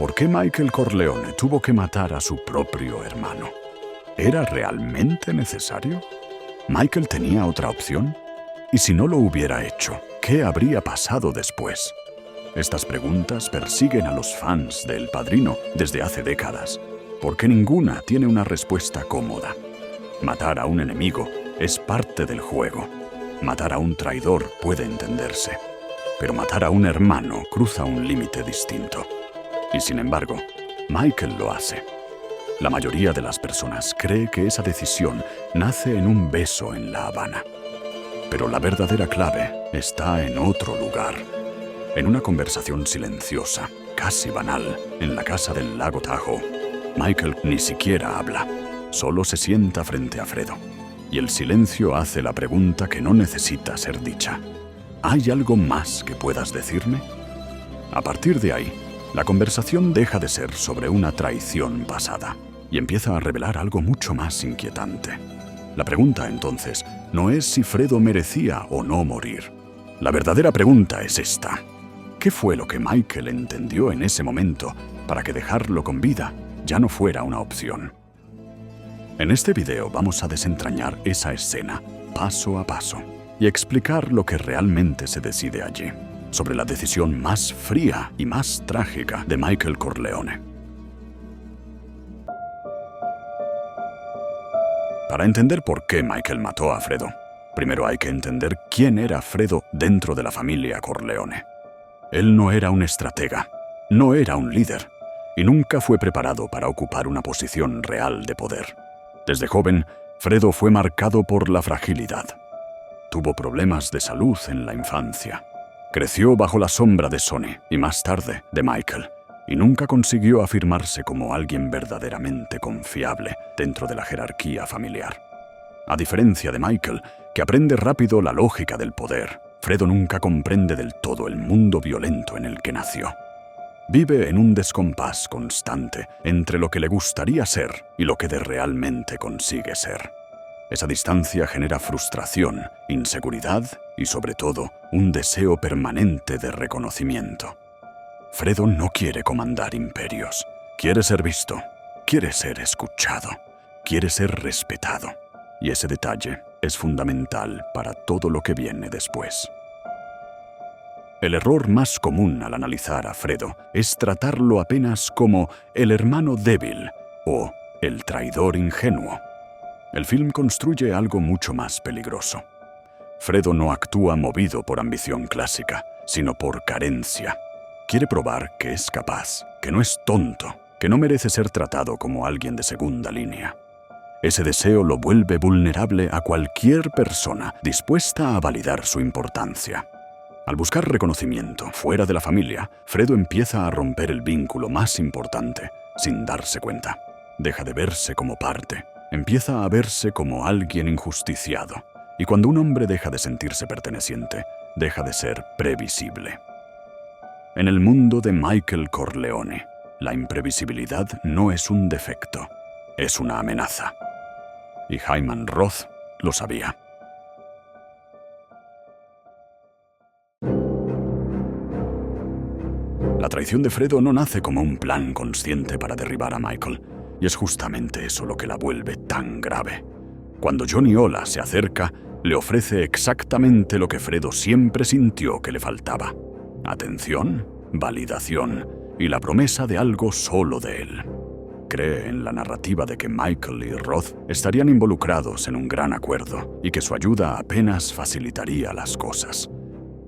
¿Por qué Michael Corleone tuvo que matar a su propio hermano? ¿Era realmente necesario? ¿Michael tenía otra opción? ¿Y si no lo hubiera hecho, qué habría pasado después? Estas preguntas persiguen a los fans de El Padrino desde hace décadas, porque ninguna tiene una respuesta cómoda. Matar a un enemigo es parte del juego. Matar a un traidor puede entenderse, pero matar a un hermano cruza un límite distinto. Y sin embargo, Michael lo hace. La mayoría de las personas cree que esa decisión nace en un beso en La Habana. Pero la verdadera clave está en otro lugar. En una conversación silenciosa, casi banal, en la casa del lago Tahoe, Michael ni siquiera habla, solo se sienta frente a Fredo. Y el silencio hace la pregunta que no necesita ser dicha. ¿Hay algo más que puedas decirme? A partir de ahí, la conversación deja de ser sobre una traición pasada y empieza a revelar algo mucho más inquietante. La pregunta entonces no es si Fredo merecía o no morir. La verdadera pregunta es esta. ¿Qué fue lo que Michael entendió en ese momento para que dejarlo con vida ya no fuera una opción? En este video vamos a desentrañar esa escena paso a paso y explicar lo que realmente se decide allí, sobre la decisión más fría y más trágica de Michael Corleone. Para entender por qué Michael mató a Fredo, primero hay que entender quién era Fredo dentro de la familia Corleone. Él no era un estratega, no era un líder, y nunca fue preparado para ocupar una posición real de poder. Desde joven, Fredo fue marcado por la fragilidad. Tuvo problemas de salud en la infancia. Creció bajo la sombra de Sonny y más tarde de Michael, y nunca consiguió afirmarse como alguien verdaderamente confiable dentro de la jerarquía familiar. A diferencia de Michael, que aprende rápido la lógica del poder, Fredo nunca comprende del todo el mundo violento en el que nació. Vive en un descompás constante entre lo que le gustaría ser y lo que realmente consigue ser. Esa distancia genera frustración, inseguridad y, sobre todo, un deseo permanente de reconocimiento. Fredo no quiere comandar imperios. Quiere ser visto, quiere ser escuchado, quiere ser respetado. Y ese detalle es fundamental para todo lo que viene después. El error más común al analizar a Fredo es tratarlo apenas como el hermano débil o el traidor ingenuo. El film construye algo mucho más peligroso. Fredo no actúa movido por ambición clásica, sino por carencia. Quiere probar que es capaz, que no es tonto, que no merece ser tratado como alguien de segunda línea. Ese deseo lo vuelve vulnerable a cualquier persona dispuesta a validar su importancia. Al buscar reconocimiento fuera de la familia, Fredo empieza a romper el vínculo más importante, sin darse cuenta. Deja de verse como parte, empieza a verse como alguien injusticiado. Y cuando un hombre deja de sentirse perteneciente, deja de ser previsible. En el mundo de Michael Corleone, la imprevisibilidad no es un defecto, es una amenaza. Y Hyman Roth lo sabía. La traición de Fredo no nace como un plan consciente para derribar a Michael, y es justamente eso lo que la vuelve tan grave. Cuando Johnny Ola se acerca, le ofrece exactamente lo que Fredo siempre sintió que le faltaba: atención, validación y la promesa de algo solo de él. Cree en la narrativa de que Michael y Roth estarían involucrados en un gran acuerdo y que su ayuda apenas facilitaría las cosas.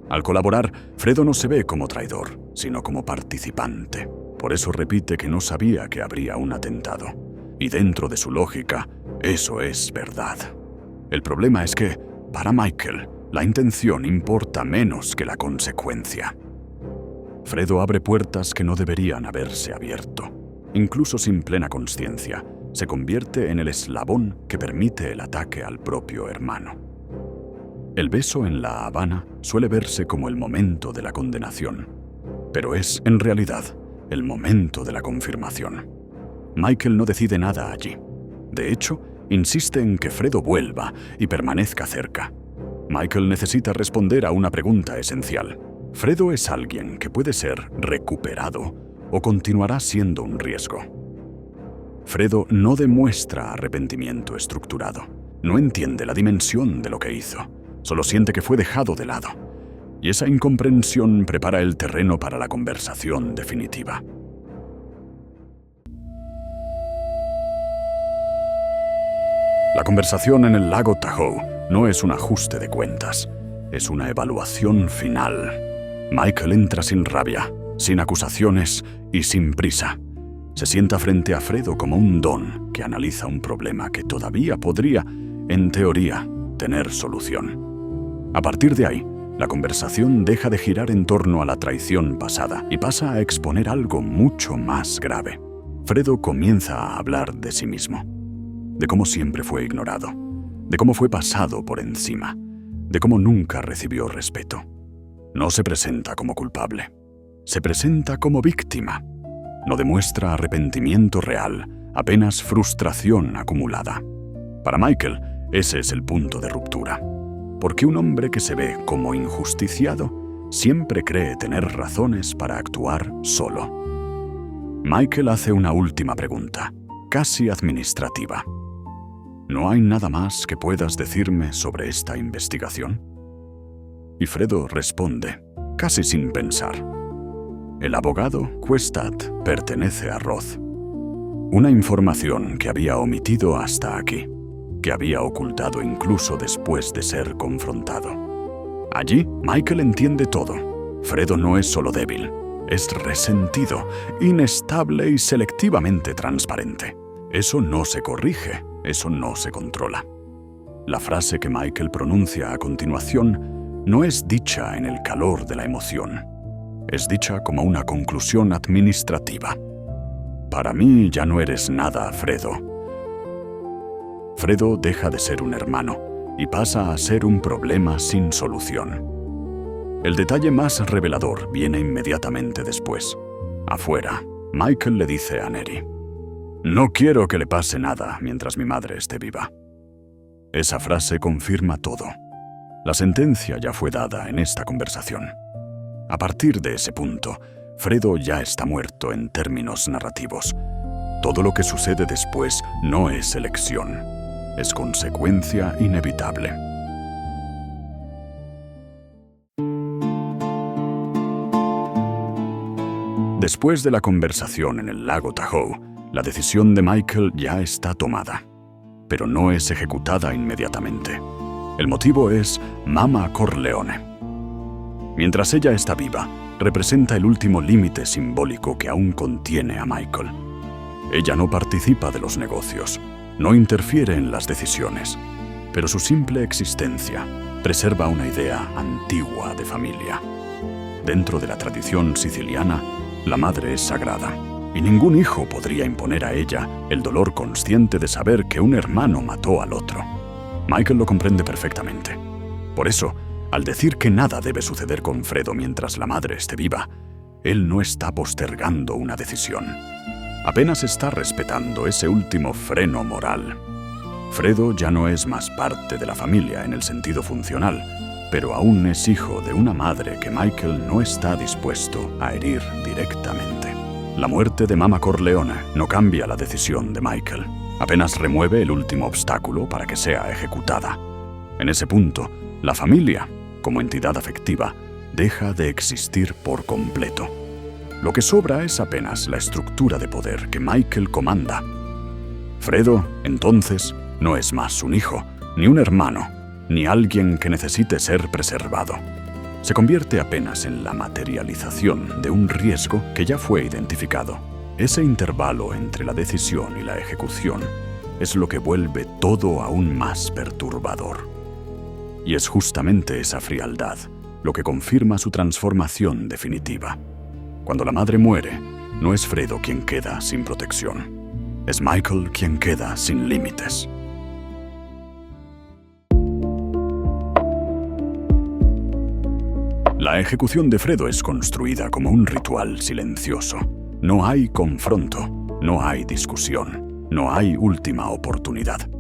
Al colaborar, Fredo no se ve como traidor, sino como participante. Por eso repite que no sabía que habría un atentado. Y dentro de su lógica, eso es verdad. El problema es que, para Michael, la intención importa menos que la consecuencia. Fredo abre puertas que no deberían haberse abierto. Incluso sin plena conciencia, se convierte en el eslabón que permite el ataque al propio hermano. El beso en La Habana suele verse como el momento de la condenación, pero es, en realidad, el momento de la confirmación. Michael no decide nada allí. De hecho, insiste en que Fredo vuelva y permanezca cerca. Michael necesita responder a una pregunta esencial. ¿Fredo es alguien que puede ser recuperado o continuará siendo un riesgo. Fredo no demuestra arrepentimiento estructurado. No entiende la dimensión de lo que hizo. Solo siente que fue dejado de lado. Y esa incomprensión prepara el terreno para la conversación definitiva. La conversación en el lago Tahoe no es un ajuste de cuentas. Es una evaluación final. Michael entra sin rabia, sin acusaciones y sin prisa. Se sienta frente a Fredo como un don que analiza un problema que todavía podría, en teoría, tener solución. A partir de ahí, la conversación deja de girar en torno a la traición pasada y pasa a exponer algo mucho más grave. Fredo comienza a hablar de sí mismo, de cómo siempre fue ignorado, de cómo fue pasado por encima, de cómo nunca recibió respeto. No se presenta como culpable, se presenta como víctima. No demuestra arrepentimiento real, apenas frustración acumulada. Para Michael, ese es el punto de ruptura. Porque un hombre que se ve como injusticiado siempre cree tener razones para actuar solo. Michael hace una última pregunta, casi administrativa. ¿No hay nada más que puedas decirme sobre esta investigación? Y Fredo responde, casi sin pensar. El abogado Questat pertenece a Roth. Una información que había omitido hasta aquí, que había ocultado incluso después de ser confrontado. Allí, Michael entiende todo. Fredo no es solo débil, es resentido, inestable y selectivamente transparente. Eso no se corrige, eso no se controla. La frase que Michael pronuncia a continuación no es dicha en el calor de la emoción. Es dicha como una conclusión administrativa. Para mí ya no eres nada, Fredo. Fredo deja de ser un hermano y pasa a ser un problema sin solución. El detalle más revelador viene inmediatamente después. Afuera, Michael le dice a Neri: «No quiero que le pase nada mientras mi madre esté viva». Esa frase confirma todo. La sentencia ya fue dada en esta conversación. A partir de ese punto, Fredo ya está muerto en términos narrativos. Todo lo que sucede después no es elección, es consecuencia inevitable. Después de la conversación en el lago Tahoe, la decisión de Michael ya está tomada, pero no es ejecutada inmediatamente. El motivo es Mama Corleone. Mientras ella está viva, representa el último límite simbólico que aún contiene a Michael. Ella no participa de los negocios, no interfiere en las decisiones, pero su simple existencia preserva una idea antigua de familia. Dentro de la tradición siciliana, la madre es sagrada, y ningún hijo podría imponer a ella el dolor consciente de saber que un hermano mató al otro. Michael lo comprende perfectamente. Por eso, al decir que nada debe suceder con Fredo mientras la madre esté viva, él no está postergando una decisión. Apenas está respetando ese último freno moral. Fredo ya no es más parte de la familia en el sentido funcional, pero aún es hijo de una madre que Michael no está dispuesto a herir directamente. La muerte de Mama Corleone no cambia la decisión de Michael, apenas remueve el último obstáculo para que sea ejecutada. En ese punto, la familia, como entidad afectiva, deja de existir por completo. Lo que sobra es apenas la estructura de poder que Michael comanda. Fredo, entonces, no es más un hijo, ni un hermano, ni alguien que necesite ser preservado. Se convierte apenas en la materialización de un riesgo que ya fue identificado. Ese intervalo entre la decisión y la ejecución es lo que vuelve todo aún más perturbador. Y es justamente esa frialdad lo que confirma su transformación definitiva. Cuando la madre muere, no es Fredo quien queda sin protección. Es Michael quien queda sin límites. La ejecución de Fredo es construida como un ritual silencioso. No hay confronto, no hay discusión, no hay última oportunidad.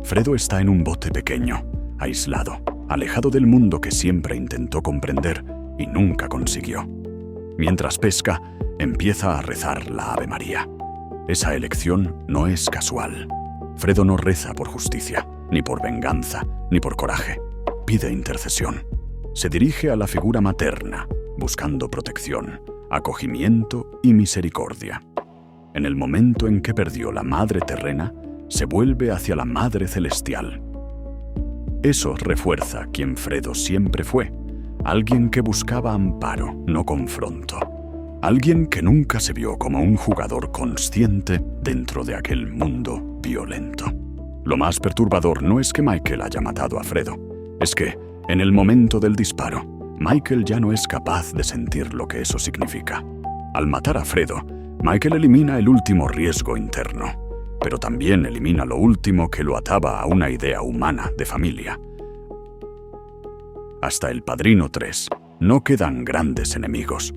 Fredo está en un bote pequeño, aislado, alejado del mundo que siempre intentó comprender y nunca consiguió. Mientras pesca, empieza a rezar la Ave María. Esa elección no es casual. Fredo no reza por justicia, ni por venganza, ni por coraje. Pide intercesión. Se dirige a la figura materna, buscando protección, acogimiento y misericordia. En el momento en que perdió la madre terrena, se vuelve hacia la madre celestial. Eso refuerza quien Fredo siempre fue, alguien que buscaba amparo, no confronto. Alguien que nunca se vio como un jugador consciente dentro de aquel mundo violento. Lo más perturbador no es que Michael haya matado a Fredo, es que, en el momento del disparo, Michael ya no es capaz de sentir lo que eso significa. Al matar a Fredo, Michael elimina el último riesgo interno, pero también elimina lo último que lo ataba a una idea humana de familia. Hasta El Padrino 3, no quedan grandes enemigos.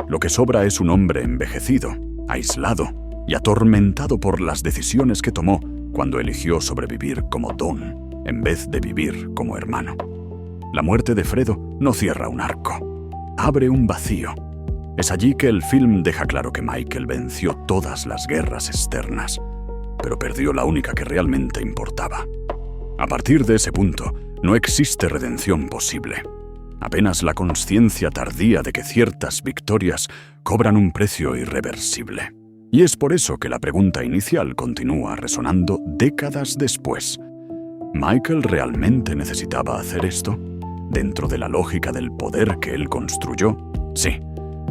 Lo que sobra es un hombre envejecido, aislado y atormentado por las decisiones que tomó cuando eligió sobrevivir como Don, en vez de vivir como hermano. La muerte de Fredo no cierra un arco, abre un vacío. Es allí que el film deja claro que Michael venció todas las guerras externas, pero perdió la única que realmente importaba. A partir de ese punto, no existe redención posible. Apenas la consciencia tardía de que ciertas victorias cobran un precio irreversible. Y es por eso que la pregunta inicial continúa resonando décadas después. ¿Michael realmente necesitaba hacer esto? ¿Dentro de la lógica del poder que él construyó? Sí.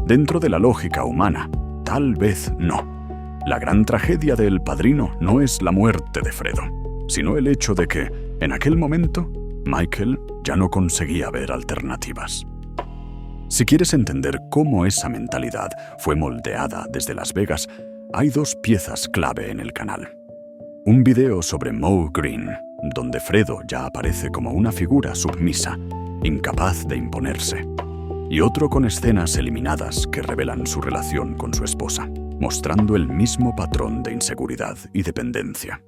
Dentro de la lógica humana, tal vez no. La gran tragedia de El Padrino no es la muerte de Fredo, sino el hecho de que, en aquel momento, Michael ya no conseguía ver alternativas. Si quieres entender cómo esa mentalidad fue moldeada desde Las Vegas, hay dos piezas clave en el canal. Un video sobre Moe Green, donde Fredo ya aparece como una figura submisa, incapaz de imponerse, y otro con escenas eliminadas que revelan su relación con su esposa, mostrando el mismo patrón de inseguridad y dependencia.